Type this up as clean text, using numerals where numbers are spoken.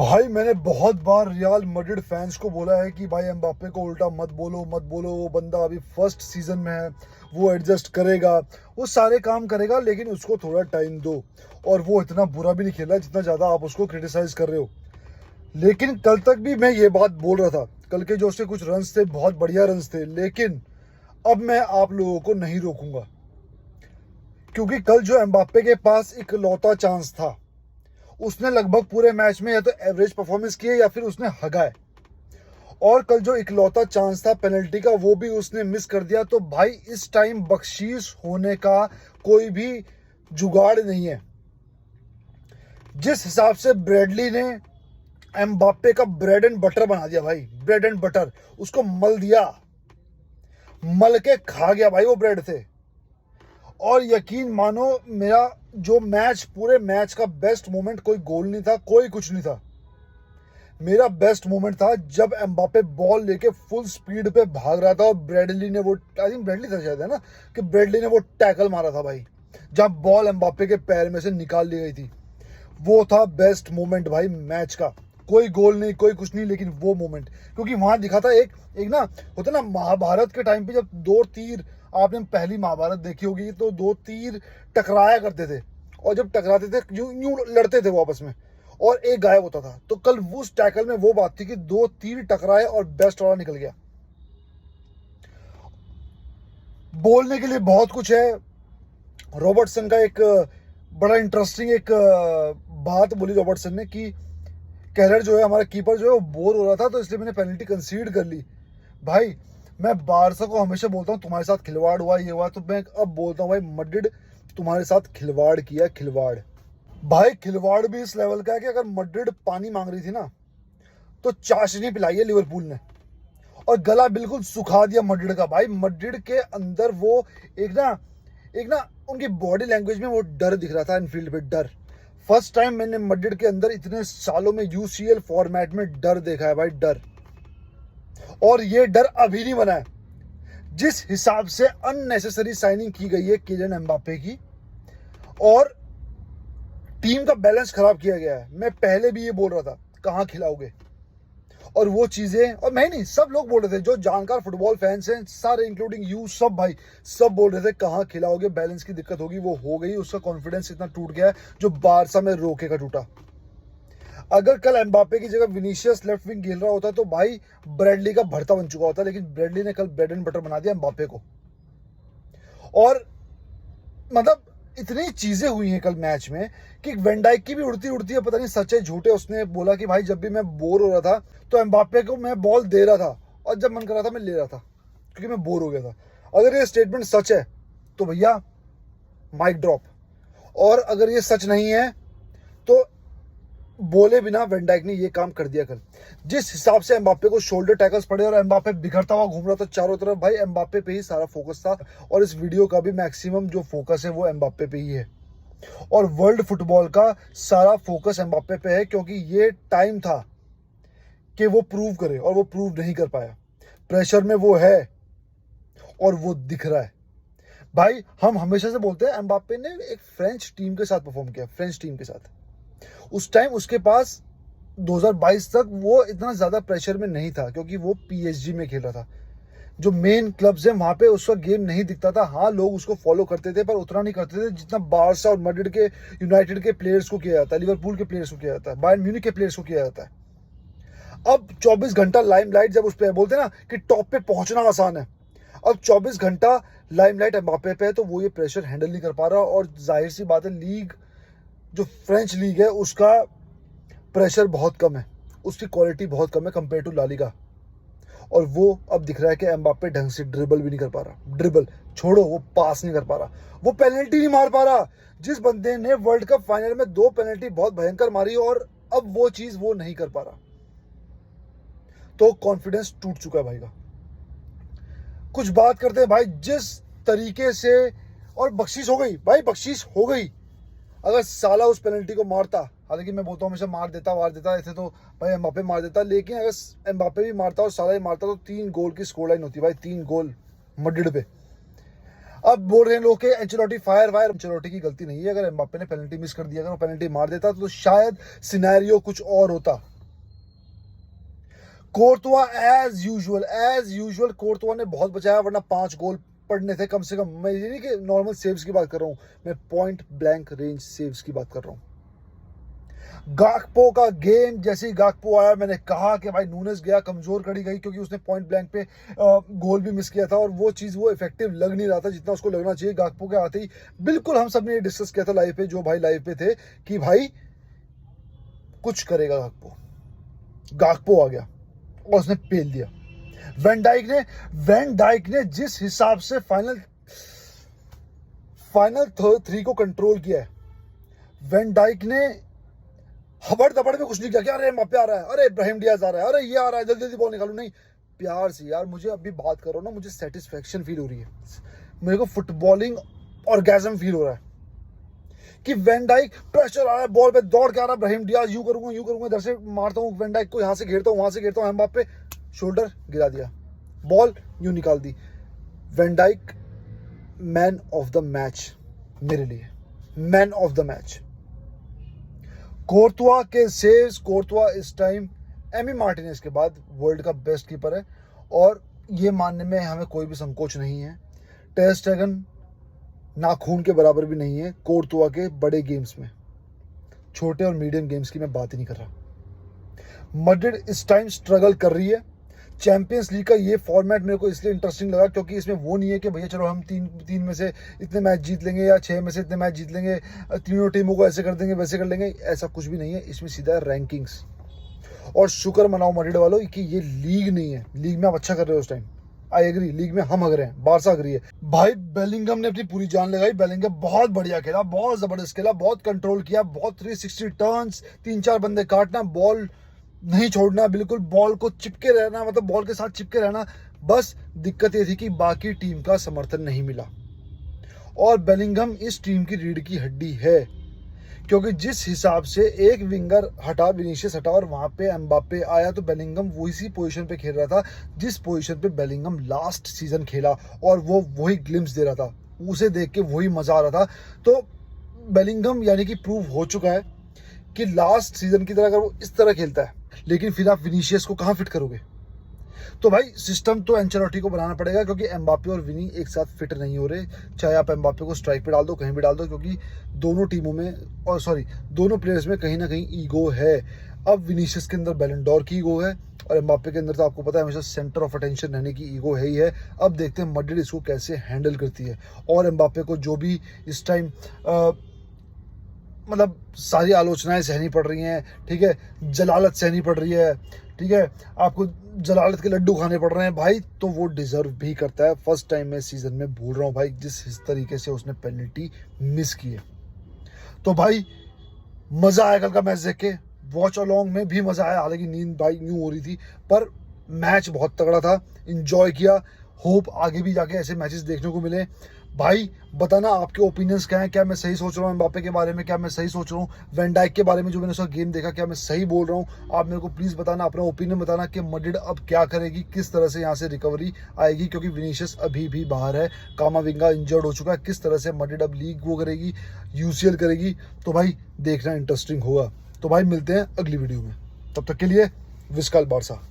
भाई मैंने बहुत बार रियल मैड्रिड फैंस को बोला है कि भाई एम्बाप्पे को उल्टा मत बोलो मत बोलो, वो बंदा अभी फर्स्ट सीजन में है, वो एडजस्ट करेगा, वो सारे काम करेगा, लेकिन उसको थोड़ा टाइम दो। और वो इतना बुरा भी नहीं खेला जितना ज़्यादा आप उसको क्रिटिसाइज कर रहे हो। लेकिन कल तक भी मैं ये बात बोल रहा था, कल के जो उसके कुछ रन्स थे बहुत बढ़िया रन्स थे, लेकिन अब मैं आप लोगों को नहीं रोकूंगा, क्योंकि कल जो एम्बाप्पे के पास इकलौता चांस था, उसने लगभग पूरे मैच में या तो एवरेज परफॉर्मेंस की है या फिर उसने हगाए। और कल जो इकलौता चांस था पेनल्टी का, वो भी उसने मिस कर दिया। तो भाई इस टाइम बख्शीश होने का कोई भी जुगाड़ नहीं है। जिस हिसाब से ब्रेडली ने एम्बाप्पे का ब्रेड एंड बटर बना दिया भाई, ब्रेड एंड बटर, उसको मल दिया, मल के खा गया भाई वो ब्रेड से। और यकीन मानो मेरा जो मैच, पूरे मैच का बेस्ट मोमेंट कोई गोल नहीं था, कोई कुछ नहीं था। मेरा बेस्ट मोमेंट था जब एम्बाप्पे बॉल लेके फुल स्पीड पे भाग रहा था और ब्रेडली ने वो, आई थिंक ब्रेडली था शायद, है ना, कि ब्रेडली ने वो टैकल मारा था भाई, जब बॉल एम्बाप्पे के पैर में से निकाल ली गई थी। वो था बेस्ट मोमेंट भाई मैच का। कोई गोल नहीं, कोई कुछ नहीं, लेकिन वो मोमेंट, क्योंकि वहां दिखा था एक एक ना, होता ना महाभारत के टाइम पे जब दो तीर, आपने पहली महाभारत देखी होगी, तो दो तीर टकराया करते थे, और जब टकराते थे यूं यूं लड़ते थे वो आपस में, और एक गायब होता था। तो कल उस टैकल में वो बात थी कि दो तीर टकराए और बेस्ट वाला निकल गया। बोलने के लिए बहुत कुछ है। रॉबर्टसन का एक बड़ा इंटरेस्टिंग एक बात बोली रॉबर्टसन ने कि केलर जो है, हमारा कीपर जो है, वो बोर हो रहा था, तो इसलिए मैंने पेनल्टी कंसीड कर ली। भाई मैं बारसा को हमेशा बोलता हूँ तुम्हारे साथ खिलवाड़ हुआ, ये हुआ, तो मैं अब बोलता हूँ भाई मैड्रिड तुम्हारे साथ खिलवाड़ किया, खिलवाड़। भाई खिलवाड़ भी इस लेवल का है कि अगर मैड्रिड पानी मांग रही थी ना, तो चाशनी पिलाई है लिवरपूल ने, और गला बिल्कुल सुखा दिया मैड्रिड का। भाई मैड्रिड के अंदर वो एक ना उनकी बॉडी लैंग्वेज में वो डर दिख रहा था इनफील्ड पे, डर। फर्स्ट टाइम मैंने मैड्रिड के अंदर इतने सालों में यूसीएल फॉर्मेट में डर देखा है भाई, डर। और ये डर अभी नहीं बना है। जिस हिसाब से अननेसेसरी साइनिंग की गई है किलियन एम्बाप्पे की, और टीम का बैलेंस खराब किया गया है। मैं पहले भी ये बोल रहा था, कहां खिलाओगे, और वो चीजें, और मैं नहीं, सब लोग बोल रहे थे, जो जानकार फुटबॉल फैंस हैं सारे, इंक्लूडिंग यू, सब भाई, सब बोल रहे थे कहां खिलाओगे, बैलेंस की दिक्कत होगी। वो हो गई, उसका कॉन्फिडेंस इतना टूट गया है जो बारसा में रोके का टूटा। अगर कल एम्बाप्पे की जगह विनीशियस लेफ्ट विंग खेल रहा होता तो भाई ब्रेडली का भरता बन चुका होता, लेकिन ब्रेडली ने कल ब्रेड एंड बटर बना दिया एम्बाप्पे को। और मतलब इतनी चीजें हुई हैं कल मैच में कि वैन डाइक की भी उड़ती उड़ती है, पता नहीं सच है झूठे, उसने बोला कि भाई जब भी मैं बोर हो रहा था तो एम्बाप्पे को मैं बॉल दे रहा था, और जब मन कर रहा था मैं ले रहा था, क्योंकि मैं बोर हो गया था। अगर ये स्टेटमेंट सच है तो भैया माइक ड्रॉप, और अगर ये सच नहीं है तो बोले बिना वैन डाइक ने ये काम कर दिया कल। जिस हिसाब से एम्बाप्पे को शोल्डर टैकल्स पड़े और एम्बाप्पे बिखरता हुआ घूम रहा था चारों तरफ, भाई एम्बाप्पे पे ही सारा फोकस था। और इस वीडियो का भी मैक्सिमम जो फोकस है वो एम्बाप्पे पे ही है, और वर्ल्ड फुटबॉल का सारा फोकस एम्बाप्पे पे है, क्योंकि ये टाइम था कि वो प्रूव करे, और वो प्रूव नहीं कर पाया। प्रेशर में वो है और वो दिख रहा है। भाई हम हमेशा से बोलते हैं एम्बाप्पे ने एक फ्रेंच टीम के साथ परफॉर्म किया, फ्रेंच टीम के साथ। उस टाइम उसके पास 2022 तक वो इतना ज्यादा प्रेशर में नहीं था, क्योंकि वो पीएसजी में खेल रहा था। जो मेन क्लब्स हैं वहां पे उसका गेम नहीं दिखता था। हाँ, लोग उसको फॉलो करते थे, पर उतना नहीं करते थे जितना बारसा और मैड्रिड के, यूनाइटेड के प्लेयर्स को किया जाता है, लिवरपूल के प्लेयर्स को किया जाता है, बायर्न म्यूनिख के प्लेयर्स को किया जाता है। अब 24 घंटा लाइमलाइट, जब उस पर बोलते हैं ना कि टॉप पे पहुंचना आसान है, अब 24 घंटा लाइमलाइट एम्बाप्पे पे है, तो वो ये प्रेशर हैंडल नहीं कर पा रहा। और जाहिर सी बात है, लीग जो फ्रेंच लीग है उसका प्रेशर बहुत कम है, उसकी क्वालिटी बहुत कम है कंपेयर टू ला लीगा। और वो अब दिख रहा है कि एम्बाप्पे ढंग से ड्रिबल भी नहीं कर पा रहा, ड्रिबल छोड़ो, वो पास नहीं कर पा रहा, वो पेनल्टी नहीं मार पा रहा। जिस बंदे ने वर्ल्ड कप फाइनल में 2 पेनल्टी बहुत भयंकर मारी, और अब वो चीज वो नहीं कर पा रहा, तो कॉन्फिडेंस टूट चुका है भाई का। कुछ बात करते हैं भाई, जिस तरीके से, और बख्शीश हो गई भाई, बख्शीश हो गई। अगर साला उस पेनल्टी को मारता, हालांकि मैं बोलता हूँ हमेशा मार देता ऐसे तो भाई एम्बाप्पे मार देता, लेकिन अगर एम्बाप्पे भी मारता और साला ही मारता तो 3 गोल की स्कोर लाइन होती भाई, 3 गोल मैड्रिड पे। अब बोल रहे हैं लोग कि एंचेलोटी फायर, एंचेलोटी की गलती नहीं है। अगर एम्बाप्पे ने पेनल्टी मिस कर दिया, अगर वो पेनल्टी मार देता तो शायद सिनेरियो कुछ और होता। कोर्तुआ एज यूजुअल कोर्तुआ ने बहुत बचाया, वरना 5 गोल पड़ने थे कम से कम। मैं ये नहीं कि नॉर्मल सेव्स की बात कर रहा हूँ, मैं पॉइंट ब्लैंक रेंज सेव्स की बात कर रहा हूँ। गाकपो का गेम, जैसे ही गाकपो आया मैंने कहा कि भाई नूनेस गया, कमजोर कड़ी गई, क्योंकि उसने पॉइंट ब्लैंक पे गोल भी मिस किया था और वो चीज़ वो इफेक्टिव लग नहीं रहा था जितना उसको लगना चाहिए। गाकपो के आते ही बिल्कुल हम सब ने ये डिस्कस किया था लाइव पे, जो भाई लाइव पे थे, कि भाई कुछ करेगा गाकपो। गाकपो आ गया और उसने पेल दिया। वैन डाइक ने जिस हिसाब से फाइनल 3 को कंट्रोल किया है, वैन डाइक ने हबड़ दबड़ में कुछ नहीं किया कि अरे एम्बाप्पे आ रहा है, अरे इब्राहिम डियाज आ रहा है, अरे ये आ रहा है, जल्दी जल्दी बॉल निकालो। नहीं, प्यार से यार, मुझे अभी बात करो ना, मुझे सेटिस्फेक्शन फील हो रही है, मेरे को फुटबॉलिंग ऑर्गेजम फील हो रहा है कि वैन डाइक प्रेशर आ रहा है, बॉल पे दौड़ के आ रहा है, इब्राहिम डियाज यूं करूंगा, इधर से मारता हूँ, वैन डाइक को यहाँ से घेरता हूँ, वहां से घेरता हूँ, एम्बाप्पे शोल्डर गिरा दिया, बॉल यूं निकाल दी। Van Dijk man of the match, मेरे लिए man of the match. Courtois के सेव्स, कोर्तुआ इस टाइम एमी मार्टिनेज के बाद वर्ल्ड का बेस्ट कीपर है और ये मानने में हमें कोई भी संकोच नहीं है। टर स्टेगन नाखून के बराबर भी नहीं है कोर्तुआ के बड़े गेम्स में, छोटे और मीडियम गेम्स की मैं बात ही नहीं कर रहा। मैड्रिड इस टाइम स्ट्रगल कर रही है। चैंपियंस लीग का ये फॉर्मेट मेरे को इसलिए इंटरेस्टिंग लगा क्योंकि इसमें वो नहीं है कि भैया चलो हम तीन में से इतने मैच जीत लेंगे या 6 में से इतने मैच जीत लेंगे, तीनों टीमों को ऐसे कर देंगे वैसे कर लेंगे, ऐसा कुछ भी नहीं है। इसमें सीधा है रैंकिंग्स। और शुक्र मनाओ मैड्रिड वालों कि ये लीग नहीं है, लीग में आप अच्छा कर रहे हो उस टाइम, आई एग्री, लीग में हम अग्रे हैं, बारसा अग्री है। भाई बेलिंगम ने अपनी पूरी जान लगाई, बेलिंगम बहुत बढ़िया खेला, बहुत जबरदस्त खेला, बहुत कंट्रोल किया, बहुत 360 टर्न्स, 3-4 बंदे काटना, बॉल नहीं छोड़ना, बिल्कुल बॉल को चिपके रहना, मतलब बॉल के साथ चिपके रहना। बस दिक्कत ये थी कि बाकी टीम का समर्थन नहीं मिला और बेलिंगम इस टीम की रीढ़ की हड्डी है, क्योंकि जिस हिसाब से एक विंगर हटा, विनीशियस हटा और वहां पे एम्बाप्पे आया, तो बेलिंगम वही पोजीशन पे खेल रहा था जिस पोजीशन पे बेलिंगम लास्ट सीजन खेला और वो वही ग्लिम्स दे रहा था, उसे देख के वही मजा आ रहा था। तो बेलिंगम यानी कि प्रूव हो चुका है कि लास्ट सीजन की तरह अगर वो इस तरह खेलता है, लेकिन फिर आप विनीशियस को कहाँ फिट करोगे? तो भाई सिस्टम तो एंचेलोटी को बनाना पड़ेगा, क्योंकि एम्बाप्पे और विनी एक साथ फिट नहीं हो रहे। चाहे आप एम्बाप्पे को स्ट्राइक पे डाल दो, कहीं भी डाल दो, क्योंकि दोनों टीमों में दोनों प्लेयर्स में कहीं ना कहीं ईगो है। अब विनीशियस के अंदर बैलन डोर की ईगो है और एम्बाप्पे के अंदर तो आपको पता है हमेशा सेंटर ऑफ अटेंशन रहने की ईगो है ही है। अब देखते हैं मैड्रिड इसको कैसे हैंडल करती है और एम्बाप्पे को जो भी इस टाइम मतलब सारी आलोचनाएं सहनी पड़ रही हैं, ठीक है, जलालत सहनी पड़ रही है, ठीक है, आपको जलालत के लड्डू खाने पड़ रहे हैं भाई, तो वो डिजर्व भी करता है। फर्स्ट टाइम मैं सीजन में बोल रहा हूँ भाई, जिस तरीके से उसने पेनल्टी मिस की है, तो भाई मजा आया कल का मैच देख के। वॉच अलॉन्ग में भी मजा आया, हालांकि नींद भाई यूं हो रही थी, पर मैच बहुत तगड़ा था, इंजॉय किया। होप आगे भी जाके ऐसे मैचेस देखने को मिले। भाई बताना आपके ओपिनियंस क्या हैं, क्या मैं सही सोच रहा हूँ एम्बाप्पे के बारे में, क्या मैं सही सोच रहा हूँ वैन डाइक के बारे में, जो मैंने उसका गेम देखा, क्या मैं सही बोल रहा हूँ? आप मेरे को प्लीज़ बताना, अपना ओपिनियन बताना कि मैड्रिड अब क्या करेगी, किस तरह से यहाँ से रिकवरी आएगी, क्योंकि विनीशियस अभी भी बाहर है, कामाविंगा इंजर्ड हो चुका है। किस तरह से मैड्रिड अब लीग वो करेगी, यूसीएल करेगी, तो भाई देखना इंटरेस्टिंग होगा। तो भाई मिलते हैं अगली वीडियो में, तब तक के लिए विस्काल बारसा।